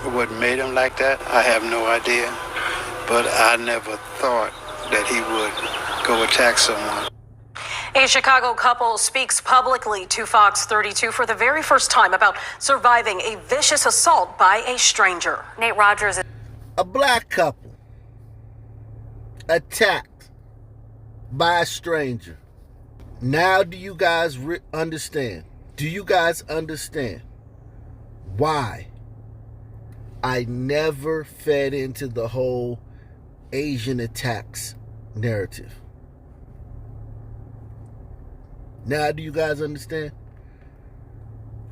what made him like that, I have no idea. But I never thought that he would go attack someone. A Chicago couple speaks publicly to Fox 32 for the very first time about surviving a vicious assault by a stranger. Nate Rogers. A black couple attacked by a stranger. Now do you guys understand? Do you guys understand why I never fed into the whole Asian attacks narrative? Now do you guys understand?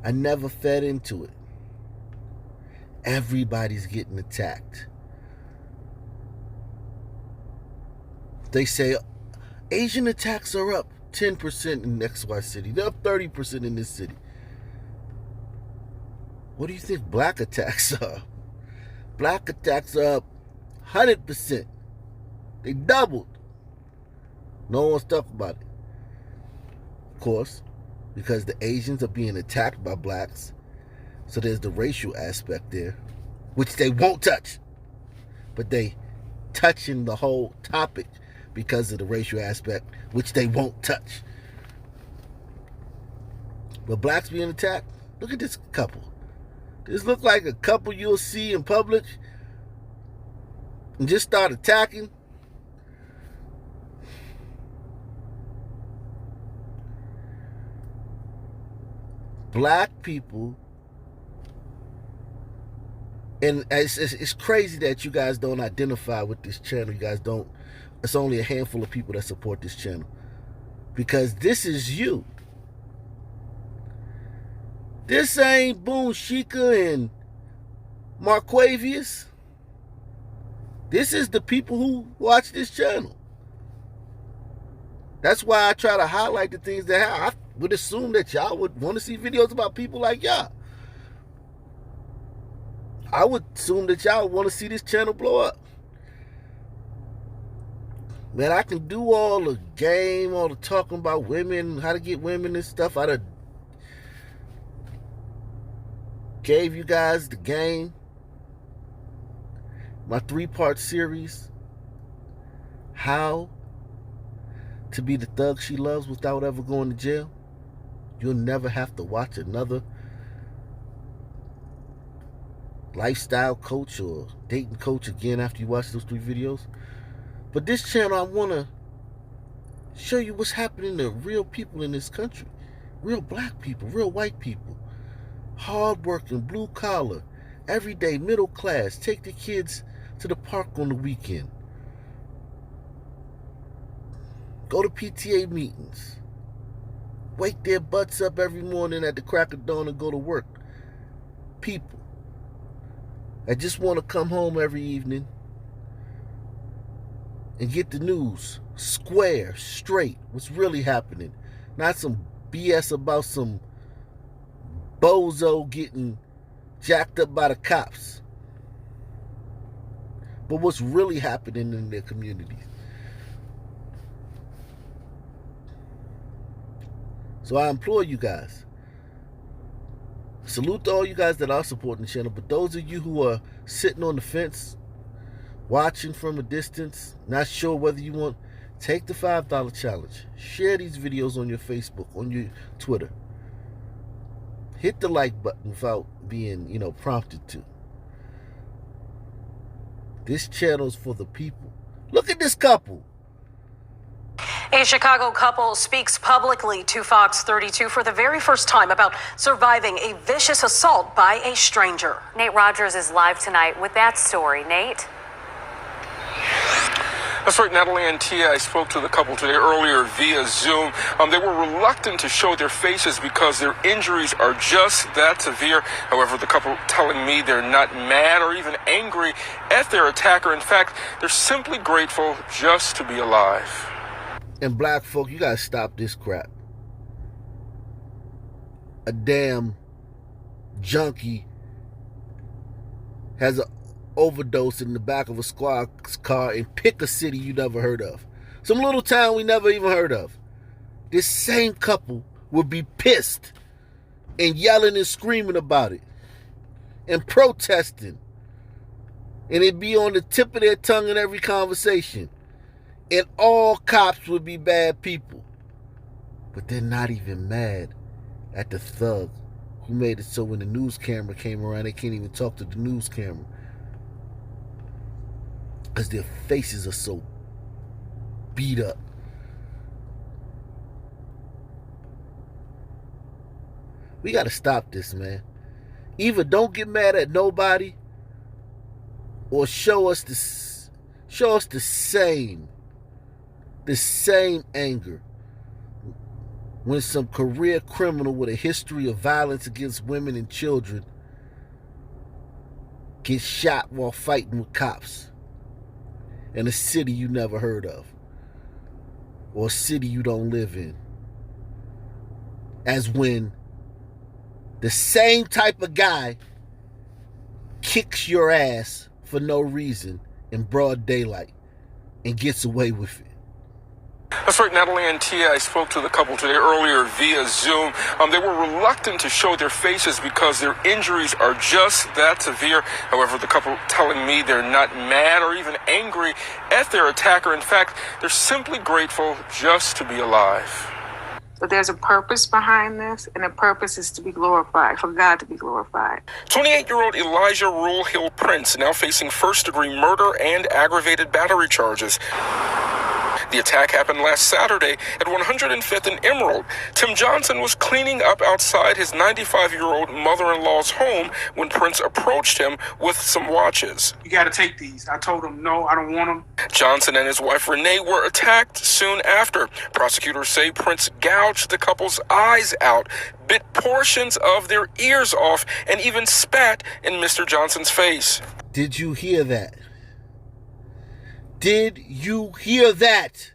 I never fed into it. Everybody's getting attacked. They say Asian attacks are up 10% in XY city. They're up 30% in this city. What do you think black attacks are? Black attacks are up 100%. They doubled. No one's talking about it. Of course, because the Asians are being attacked by blacks. So there's the racial aspect there, which they won't touch. But they touching the whole topic because of the racial aspect, which they won't touch. But blacks being attacked, look at this couple. This look like a couple you'll see in public and just start attacking. Black people, and it's crazy that you guys don't identify with this channel. You guys don't. It's only a handful of people that support this channel. Because this is you. This ain't Boone Shika and Marquavius. This is the people who watch this channel. That's why I try to highlight the things that I would assume that y'all would want to see videos about people like y'all. I would assume that y'all want to see this channel blow up. Man, I can do all the game, all the talking about women, how to get women and stuff. I done gave you guys the game. My 3-part series. How to be the thug she loves without ever going to jail. You'll never have to watch another lifestyle coach or dating coach again after you watch those 3 videos. But this channel, I want to show you what's happening to real people in this country. Real black people, real white people. Hardworking, blue collar, everyday middle class. Take the kids to the park on the weekend. Go to PTA meetings. Wake their butts up every morning at the crack of dawn and go to work. People that just want to come home every evening and get the news square, straight, what's really happening. Not some BS about some bozo getting jacked up by the cops. But what's really happening in their communities. So I implore you guys. Salute to all you guys that are supporting the channel. But those of you who are sitting on the fence, watching from a distance, not sure whether you want, take the $5 challenge. Share these videos on your Facebook, on your Twitter. Hit the like button without being, prompted to. This channel's for the people. Look at this couple. A Chicago couple speaks publicly to Fox 32 for the very first time about surviving a vicious assault by a stranger. Nate Rogers is live tonight with that story. Nate? That's right, Natalie and Tia. I spoke to the couple today earlier via Zoom. They were reluctant to show their faces because their injuries are just that severe. However, the couple telling me they're not mad or even angry at their attacker. In fact, they're simply grateful just to be alive. And black folk, you gotta stop this crap. A damn junkie has an overdose in the back of a squad's car and pick a city you never heard of. Some little town we never even heard of. This same couple would be pissed and yelling and screaming about it and protesting. And it'd be on the tip of their tongue in every conversation. And all cops would be bad people. But they're not even mad at the thug who made it so when the news camera came around, they can't even talk to the news camera. Because their faces are so beat up. We got to stop this, man. Either don't get mad at nobody or show us the same anger when some career criminal with a history of violence against women and children gets shot while fighting with cops in a city you never heard of or a city you don't live in. As when the same type of guy kicks your ass for no reason in broad daylight and gets away with it. That's right, Natalie and Tia. I spoke to the couple today earlier via Zoom. They were reluctant to show their faces because their injuries are just that severe. However, the couple telling me they're not mad or even angry at their attacker. In fact, they're simply grateful just to be alive. But there's a purpose behind this, and the purpose is to be glorified, for God to be glorified. 28-year-old Elijah Rule Hill Prince now facing first-degree murder and aggravated battery charges. The attack happened last Saturday at 105th and Emerald. Tim Johnson was cleaning up outside his 95-year-old mother-in-law's home when Prince approached him with some watches. You got to take these. I told him, no, I don't want them. Johnson and his wife Renee were attacked soon after. Prosecutors say Prince gouged the couple's eyes out, bit portions of their ears off, and even spat in Mr. Johnson's face. Did you hear that? Did you hear that?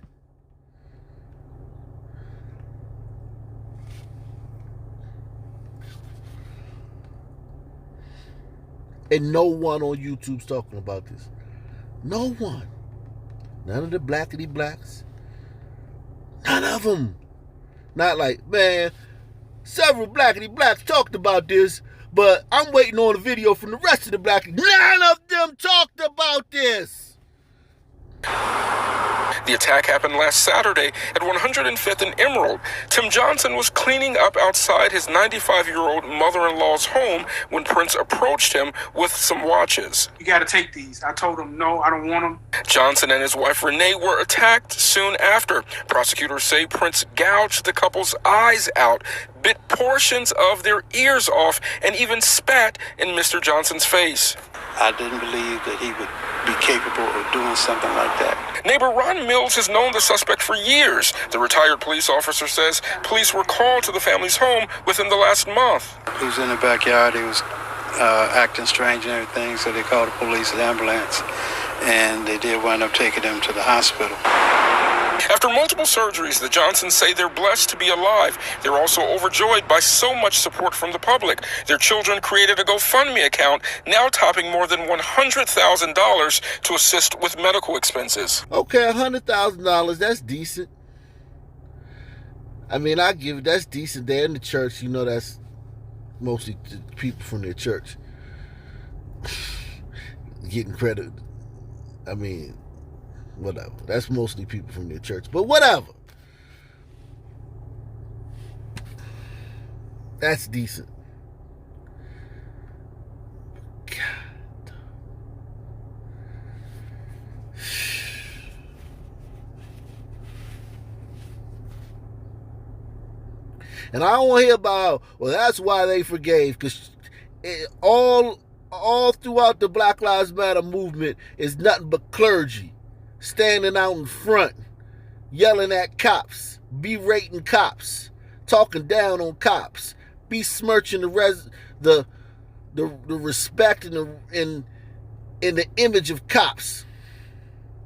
And no one on YouTube's talking about this. No one. None of the blackity blacks. None of them. Not like, man, several blackity blacks talked about this, but I'm waiting on a video from the rest of the black. None of them talked about this. The attack happened last Saturday at 105th and Emerald. Tim Johnson was cleaning up outside his 95-year-old mother-in-law's home when Prince approached him with some watches. You got to take these. I told him, no, I don't want them. Johnson and his wife Renee were attacked soon after. Prosecutors say Prince gouged the couple's eyes out, bit portions of their ears off, and even spat in Mr. Johnson's face. I didn't believe that he would be capable of doing something like that. Neighbor Ron Mills has known the suspect for years. The retired police officer says police were called to the family's home within the last month. He was in the backyard. He was acting strange and everything, so they called the police and ambulance, and they did wind up taking him to the hospital. After multiple surgeries, the Johnsons say they're blessed to be alive. They're also overjoyed by so much support from the public. Their children created a GoFundMe account, now topping more than $100,000 to assist with medical expenses. Okay, $100,000, that's decent. I mean, I give it, that's decent. They're in the church, you know, that's mostly people from their church getting credit. I mean, whatever. That's mostly people from their church. But whatever. That's decent. God. And I don't want to hear about, well, that's why they forgave. Because all throughout the Black Lives Matter movement is nothing but clergy standing out in front, yelling at cops, berating cops, talking down on cops, besmirching the respect and the image of cops.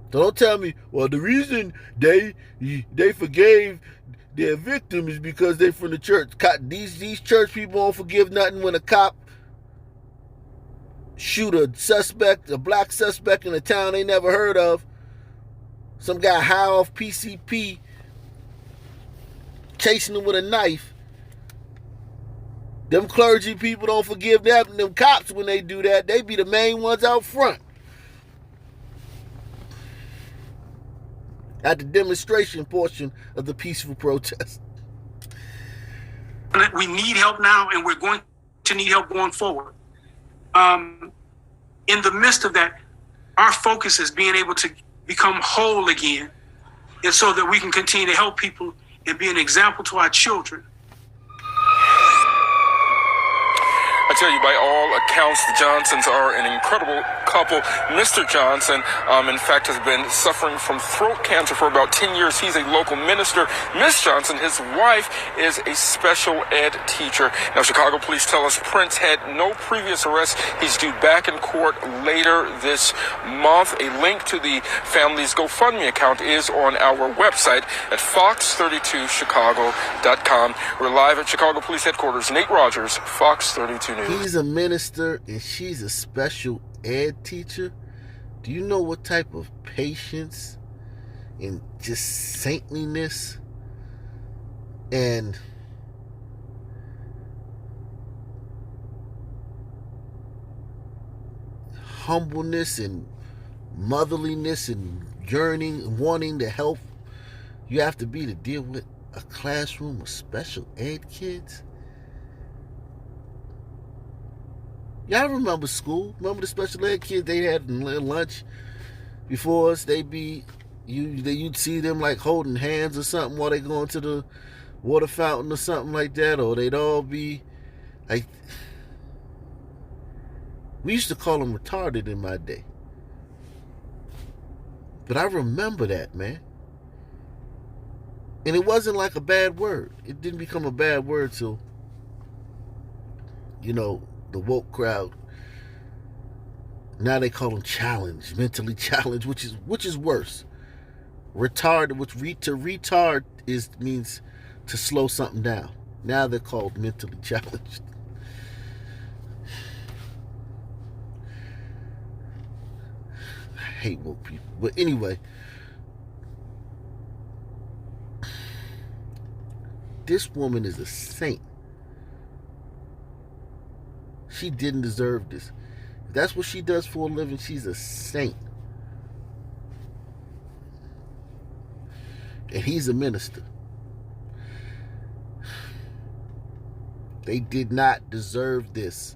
Don't tell me, well, the reason they forgave their victim is because they're from the church. These church people don't forgive nothing when a cop shoot a black suspect in a town they never heard of. Some guy high off PCP chasing him with a knife. Them clergy people don't forgive them cops when they do that. They be the main ones out front at the demonstration portion of the peaceful protest. We need help now, and we're going to need help going forward. In the midst of that, our focus is being able to become whole again, and so that we can continue to help people and be an example to our children. I tell you, by all accounts, the Johnsons are an incredible couple. Mr. Johnson, in fact, has been suffering from throat cancer for about 10 years. He's a local minister. Miss Johnson, his wife, is a special ed teacher. Now, Chicago police tell us Prince had no previous arrests. He's due back in court later this month. A link to the family's GoFundMe account is on our website at fox32chicago.com. We're live at Chicago Police Headquarters. Nate Rogers, Fox 32 News. He's a minister and she's a special ed teacher. Do you know what type of patience and just saintliness and humbleness and motherliness and yearning and wanting to help you have to be to deal with a classroom of special ed kids? Y'all remember school? Remember the special ed kids they had in lunch before us? You'd see them like holding hands or something while they going to the water fountain or something like that, or they'd all be like, we used to call them retarded in my day. But I remember that, man. And it wasn't like a bad word. It didn't become a bad word till, the woke crowd. Now they call them challenged, mentally challenged, which is worse. Retarded, to retard means to slow something down. Now they're called mentally challenged. I hate woke people. But anyway, this woman is a saint. She didn't deserve this. If that's what she does for a living, she's a saint. And he's a minister. They did not deserve this.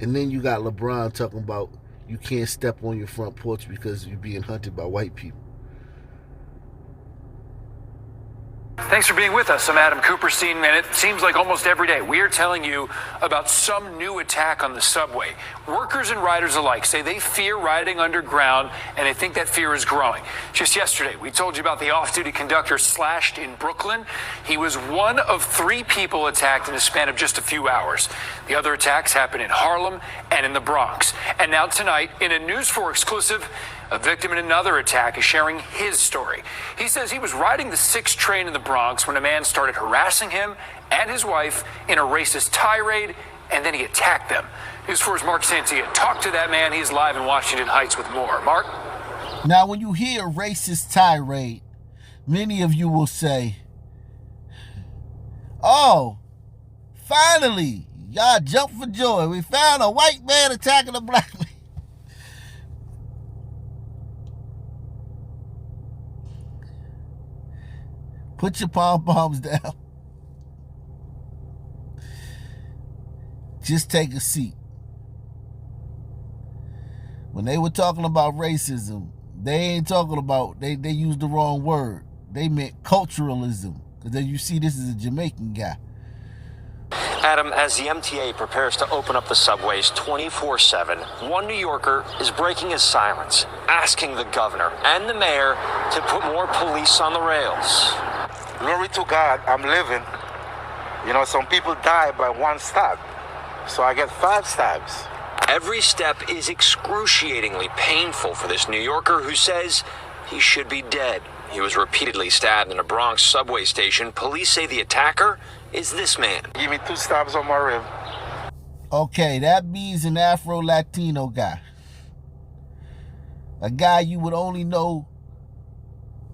And then you got LeBron talking about you can't step on your front porch because you're being hunted by white people. Thanks for being with us. I'm Adam Cooperstein, and it seems like almost every day we are telling you about some new attack on the subway. Workers and riders alike say they fear riding underground, and they think that fear is growing. Just yesterday, we told you about the off-duty conductor slashed in Brooklyn. He was one of 3 people attacked in a span of just a few hours. The other attacks happened in Harlem and in the Bronx. And now tonight, in a News 4 exclusive, a victim in another attack is sharing his story. He says he was riding the 6 train in the Bronx when a man started harassing him and his wife in a racist tirade, and then he attacked them. News 4's Mark Santia talked to that man. He's live in Washington Heights with more. Mark? Now, when you hear racist tirade, many of you will say, oh, finally, y'all jump for joy. We found a white man attacking a black man. Put your pom-poms down. Just take a seat. When they were talking about racism, they ain't talking about, they used the wrong word. They meant culturalism. Because you see, this is a Jamaican guy. Adam, as the MTA prepares to open up the subways 24/7, one New Yorker is breaking his silence, asking the governor and the mayor to put more police on the rails. Glory to God, I'm living. Some people die by 1 stab, so I get 5 stabs. Every step is excruciatingly painful for this New Yorker who says he should be dead. He was repeatedly stabbed in a Bronx subway station. Police say the attacker is this man. Give me 2 stabs on my rib. Okay, that means an Afro-Latino guy. A guy you would only know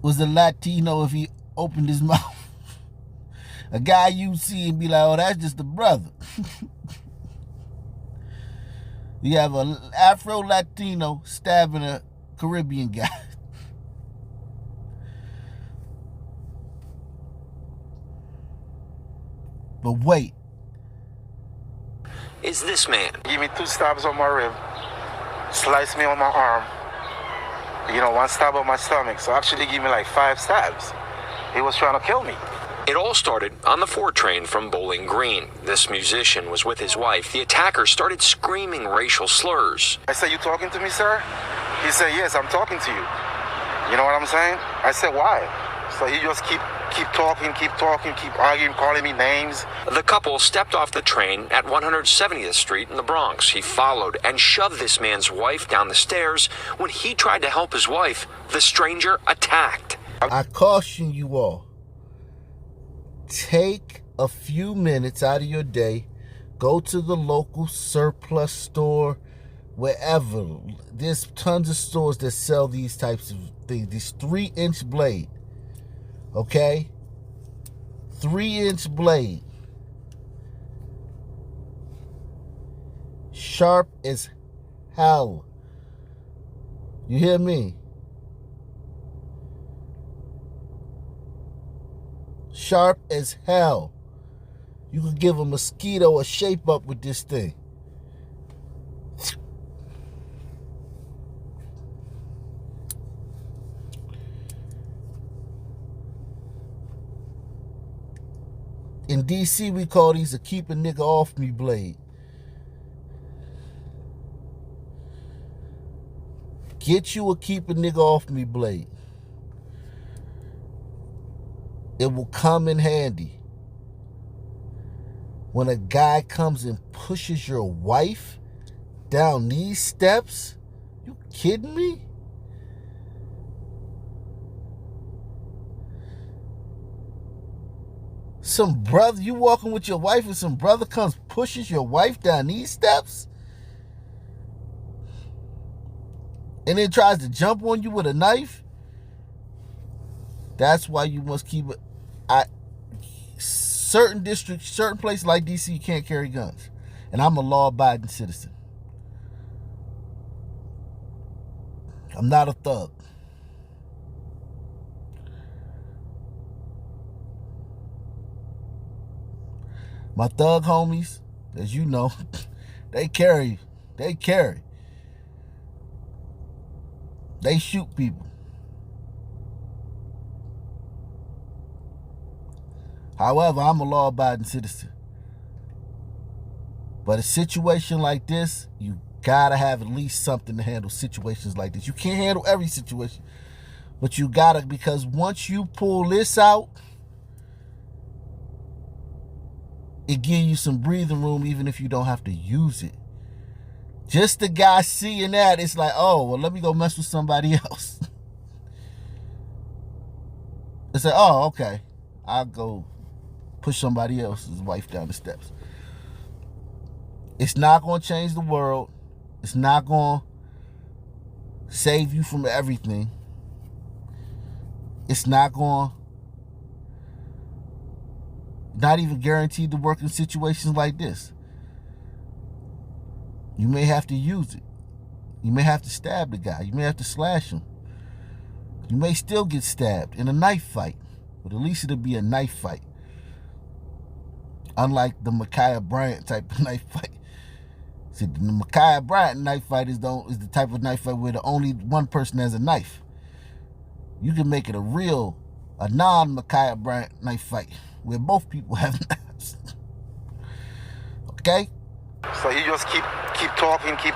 was a Latino if he opened his mouth. A guy you see and be like, oh, that's just a brother. You have an Afro-Latino stabbing a Caribbean guy. But wait. Is this man. Give me 2 stabs on my rib, slice me on my arm, 1 stab on my stomach. So actually give me like 5 stabs. He was trying to kill me. It all started on the 4 train from Bowling Green. This musician was with his wife. The attacker started screaming racial slurs. I said, you talking to me, sir? He said, yes, I'm talking to you. You know what I'm saying? I said, why? So he just keep talking, keep arguing, calling me names. The couple stepped off the train at 170th Street in the Bronx. He followed and shoved this man's wife down the stairs. When he tried to help his wife, the stranger attacked. I caution you all. Take a few minutes out of your day. Go to the local surplus store, wherever. There's tons of stores that sell these types of things. This 3-inch blade. Okay? 3-inch blade. Sharp as hell. You hear me? Sharp as hell. You could give a mosquito a shape up with this thing. In DC, we call these a keep a nigga off me blade. Get you a keep a nigga off me blade. It will come in handy. When a guy comes and pushes your wife down these steps, you kidding me? Some brother, you walking with your wife and some brother comes pushes your wife down these steps and then tries to jump on you with a knife? That's why you must keep it. Certain districts, certain places like DC, you can't carry guns. And I'm a law-abiding citizen. I'm not a thug. My thug homies, as you know, they carry. They shoot people. However, I'm a law-abiding citizen. But a situation like this, you gotta have at least something to handle situations like this. You can't handle every situation, but you gotta, because once you pull this out, it gives you some breathing room even if you don't have to use it. Just the guy seeing that, it's like, oh, well, let me go mess with somebody else. It's like, oh, okay, I'll go push somebody else's wife down the steps. It's not going to change the world. It's not going to save you from everything. It's not going to, not even guaranteed to work in situations like this. You may have to use it. You may have to stab the guy. You may have to slash him. You may still get stabbed in a knife fight, but at least it'll be a knife fight. Unlike the Ma'Khia Bryant type of knife fight. See, the Ma'Khia Bryant knife fight is the type of knife fight where the only one person has a knife. You can make it a non-Ma'Khia Bryant knife fight where both people have knives. Okay? So he just keep talking, keep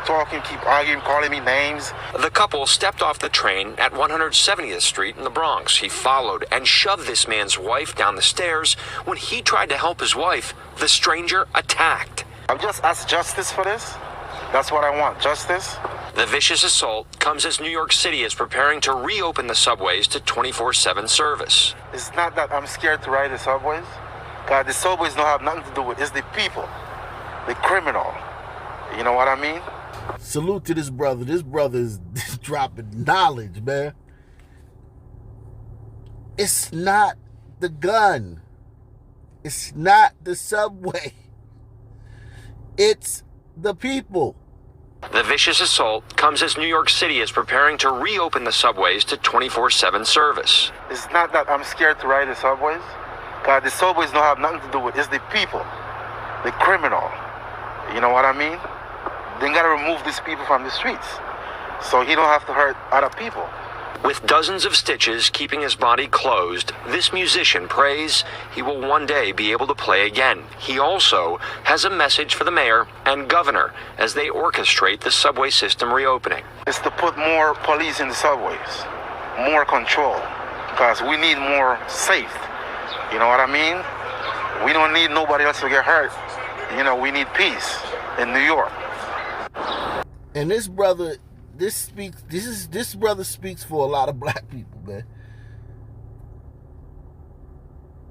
arguing, calling me names. The couple stepped off the train at 170th Street in the Bronx. He followed and shoved this man's wife down the stairs. When he tried to help his wife, the stranger attacked. I've just asked justice for this. That's what I want, justice. The vicious assault comes as New York City is preparing to reopen the subways to 24/7 service. It's not that I'm scared to ride the subways. God, the subways don't have nothing to do with it. It's the people, the criminal. You know what I mean? Salute to this brother. This brother is dropping knowledge, man. It's not the gun. It's not the subway. It's the people. The vicious assault comes as New York City is preparing to reopen the subways to 24/7 service. It's not that I'm scared to ride the subways, because the subways don't have nothing to do with it. It's the people, the criminal. You know what I mean? They gotta remove these people from the streets so he don't have to hurt other people. With dozens of stitches keeping his body closed, this musician prays he will one day be able to play again. He also has a message for the mayor and governor as they orchestrate the subway system reopening. It's to put more police in the subways, more control, because we need more safe. You know what I mean? We don't need nobody else to get hurt. You know, we need peace in New York. And this brother, this brother speaks for a lot of black people, man.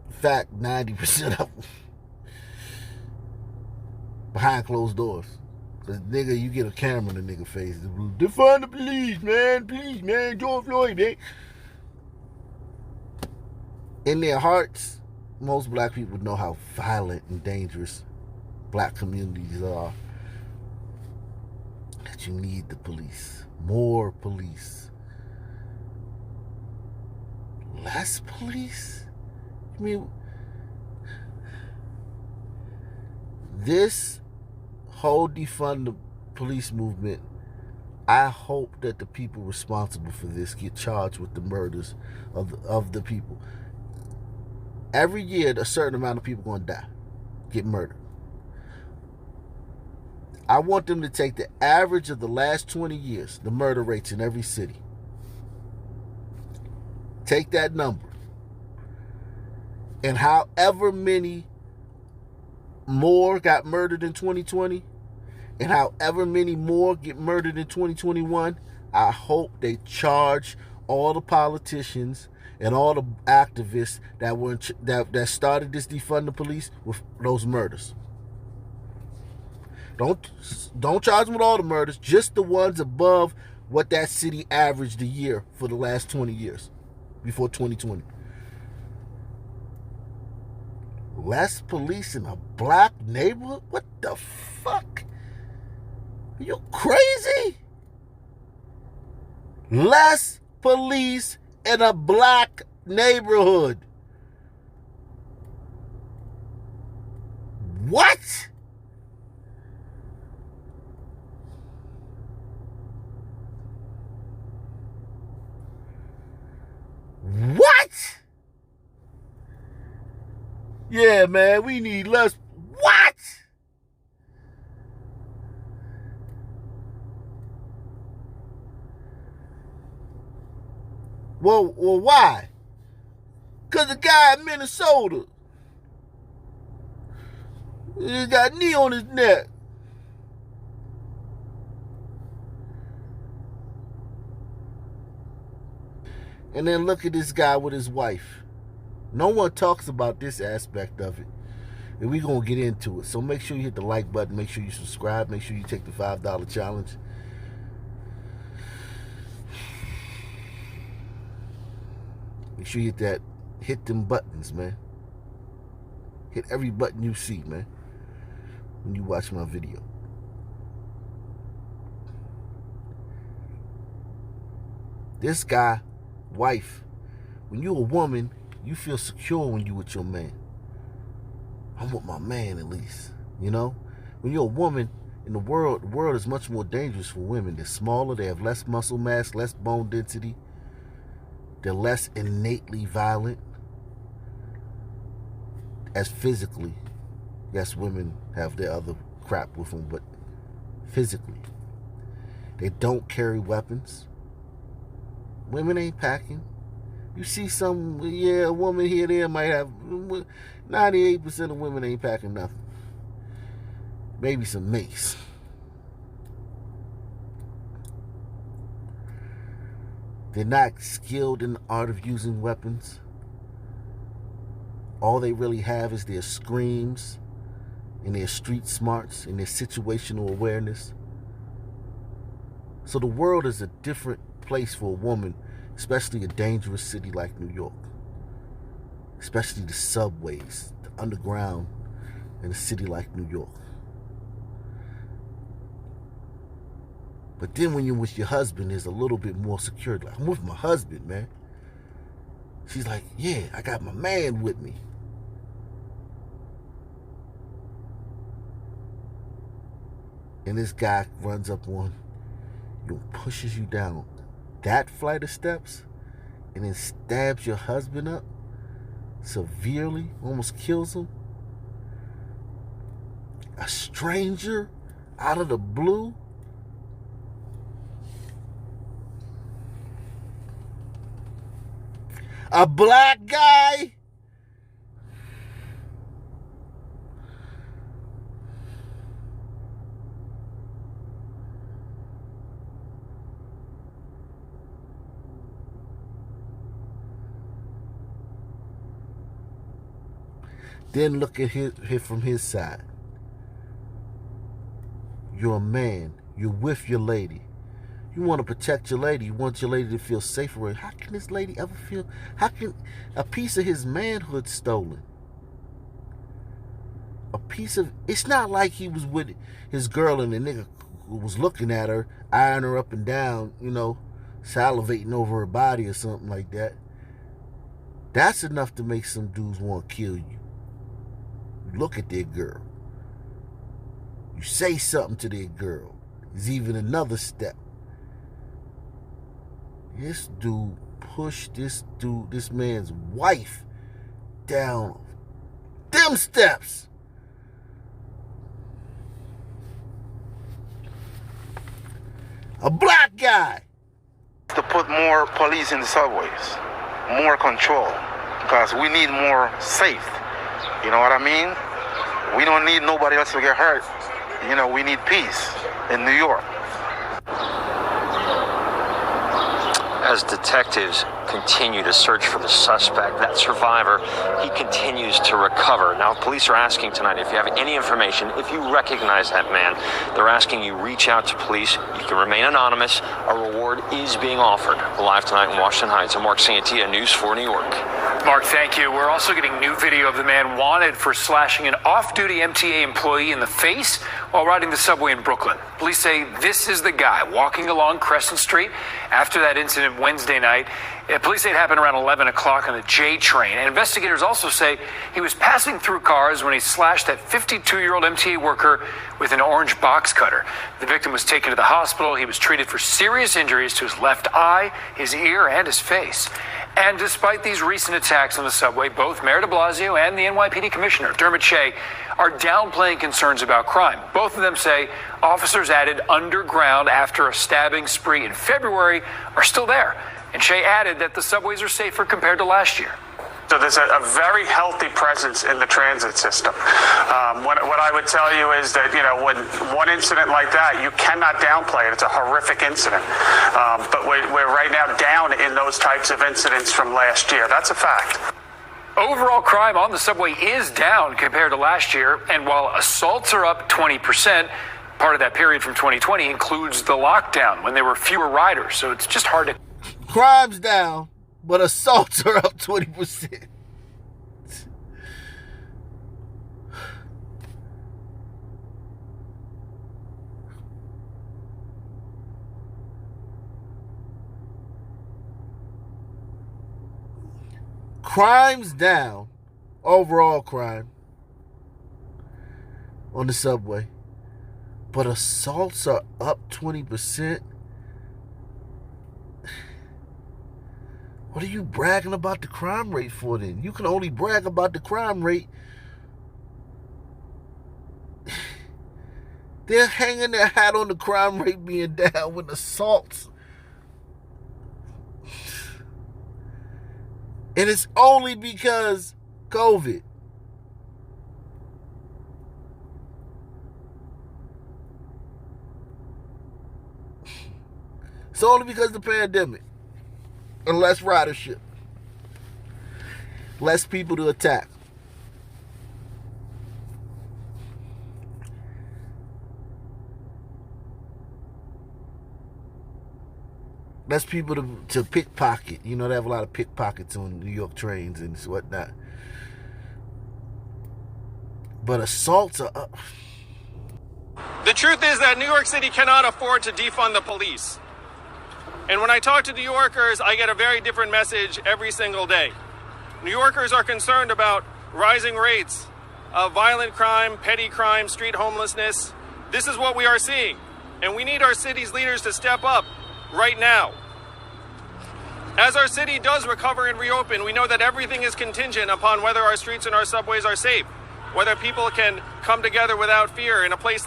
In fact, 90% of them behind closed doors. Cause nigga, you get a camera in the nigga face. Defund the police, man. Please, man. George Floyd, man. In their hearts, most black people know how violent and dangerous black communities are. That you need the police. More police. Less police? I mean, this whole defund the police movement, I hope that the people responsible for this get charged with the murders of the people. Every year, a certain amount of people are going to die, get murdered. I want them to take the average of the last 20 years, the murder rates in every city. Take that number. And however many more got murdered in 2020, and however many more get murdered in 2021, I hope they charge all the politicians and all the activists that started this defund the police with those murders. Don't charge them with all the murders, just the ones above what that city averaged a year for the last 20 years, before 2020. Less police in a black neighborhood? What the fuck? Are you crazy? Less police in a black neighborhood. What? What? Yeah, man, we need less. What? Well, why? Because the guy in Minnesota, he got a knee on his neck. And then look at this guy with his wife. No one talks about this aspect of it. And we're going to get into it. So make sure you hit the like button. Make sure you subscribe. Make sure you take the $5 challenge. Make sure you hit them buttons, man. Hit every button you see, man, when you watch my video. This guy, wife, when you're a woman, you feel secure when you with your man. I'm with my man, at least, you know? When you're a woman in the world is much more dangerous for women. They're smaller, they have less muscle mass, less bone density. They're less innately violent. As physically, yes, women have their other crap with them, but physically, they don't carry weapons. Women ain't packing. You see a woman here, there might have, 98% of women ain't packing nothing. Maybe some mace. They're not skilled in the art of using weapons. All they really have is their screams and their street smarts and their situational awareness. So the world is a different place for a woman, especially a dangerous city like New York. especially the subways, the underground in a city like New York. But then when you're with your husband, there's a little bit more security. Like, I'm with my husband, man. She's like, yeah, I got my man with me. And this guy runs up on you, pushes you down that flight of steps, and then stabs your husband up severely, almost kills him. A stranger out of the blue. A black guy. Then look at it from his side. You're a man. You're with your lady. You want to protect your lady. You want your lady to feel safer. How can this lady ever feel? How can a piece of his manhood stolen? A piece of... It's not like he was with his girl and the nigga who was looking at her, eyeing her up and down, you know, salivating over her body or something like that. That's enough to make some dudes want to kill you. You look at their girl. You say something to their girl. There's even another step. This dude pushed this man's wife down them steps. A black guy. To put more police in the subways, more control, because we need more safe. You know what I mean? We don't need nobody else to get hurt. You know, we need peace in New York. As detectives continue to search for the suspect, that survivor, he continues to recover. Now, police are asking tonight if you have any information, if you recognize that man, they're asking you reach out to police. You can remain anonymous. A reward is being offered. Live tonight in Washington Heights, I'm Mark Santia, News 4 New York. Mark, thank you. We're also getting new video of the man wanted for slashing an off-duty MTA employee in the face while riding the subway in Brooklyn. Police say this is the guy walking along Crescent Street after that incident Wednesday night. Police say it happened around 11 o'clock on the J train. And investigators also say he was passing through cars when he slashed that 52-year-old MTA worker with an orange box cutter. The victim was taken to the hospital. He was treated for serious injuries to his left eye, his ear, and his face. And despite these recent attacks on the subway, both Mayor de Blasio and the NYPD Commissioner, Dermot Shea, are downplaying concerns about crime. Both of them say officers added underground after a stabbing spree in February are still there. And Shea added that the subways are safer compared to last year. So there's a very healthy presence in the transit system. What I would tell you is that, you know, when one incident like that, you cannot downplay it. It's a horrific incident. But we're right now down in those types of incidents from last year. That's a fact. Overall crime on the subway is down compared to last year. And while assaults are up 20%, part of that period from 2020 includes the lockdown when there were fewer riders. So it's just hard to... Crime's down, but assaults are up 20%. Crime's down, overall crime on the subway, but assaults are up 20%. What are you bragging about the crime rate for then? You can only brag about the crime rate. They're hanging their hat on the crime rate being down with assaults. And it's only because COVID. It's only because of the pandemic. And less ridership. Less people to attack. Best people to pickpocket. You know, they have a lot of pickpockets on New York trains and whatnot. But assaults are... The truth is that New York City cannot afford to defund the police. And when I talk to New Yorkers, I get a very different message every single day. New Yorkers are concerned about rising rates of violent crime, petty crime, street homelessness. This is what we are seeing. And we need our city's leaders to step up right now. As our city does recover and reopen, we know that everything is contingent upon whether our streets and our subways are safe, whether people can come together without fear in a place.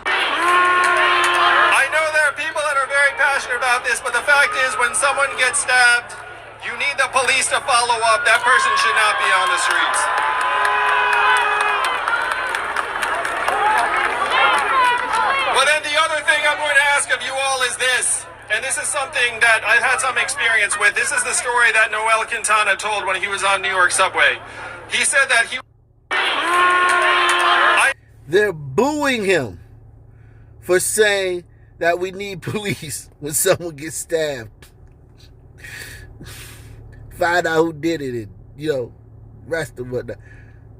I know there are people that are very passionate about this, but the fact is when someone gets stabbed, you need the police to follow up. That person should not be on the streets. But then the other thing I'm going to ask of you all is this, and this is something that I've had some experience with. This is the story that Noel Quintana told when he was on New York subway. He said that he... They're booing him for saying that we need police when someone gets stabbed. Find out who did it and, you know, rest and whatnot.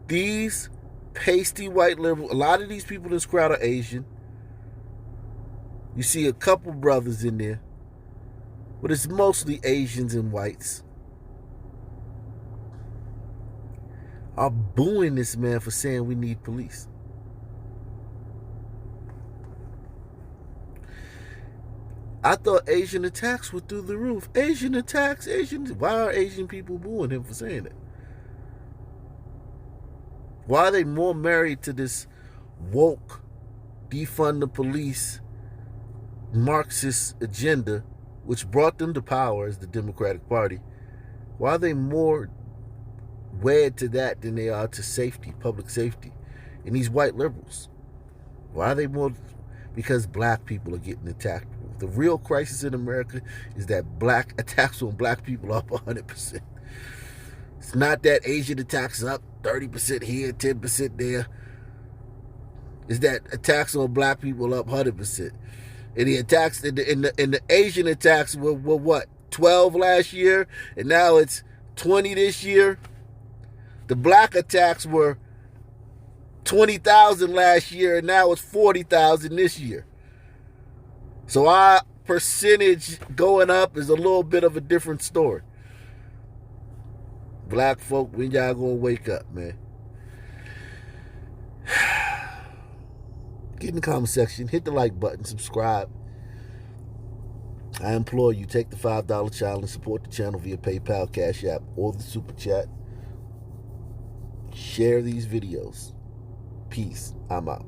These pasty white liberals, a lot of these people in this crowd are Asian. You see a couple brothers in there, but it's mostly Asians and whites. Are booing this man for saying we need police. I thought Asian attacks were through the roof. Asian attacks, Asians. Why are Asian people booing him for saying it? Why are they more married to this woke, defund the police, Marxist agenda, which brought them to power as the Democratic Party? Why are they more wed to that than they are to safety, public safety? And these white liberals, why are they more? Because black people are getting attacked. The real crisis in America is that black attacks on black people are up 100%. It's not that Asian attacks up 30% here, 10% there. It's that attacks on black people up 100%. And the attacks in the Asian attacks were what, 12 last year, and now it's 20 this year. The black attacks were 20,000 last year, and now it's 40,000 this year. So our percentage going up is a little bit of a different story. Black folk, when y'all gonna wake up, man? Get in the comment section, hit the like button, subscribe. I implore you, take the $5 challenge and support the channel via PayPal, Cash App, or the Super Chat. Share these videos. Peace. I'm out.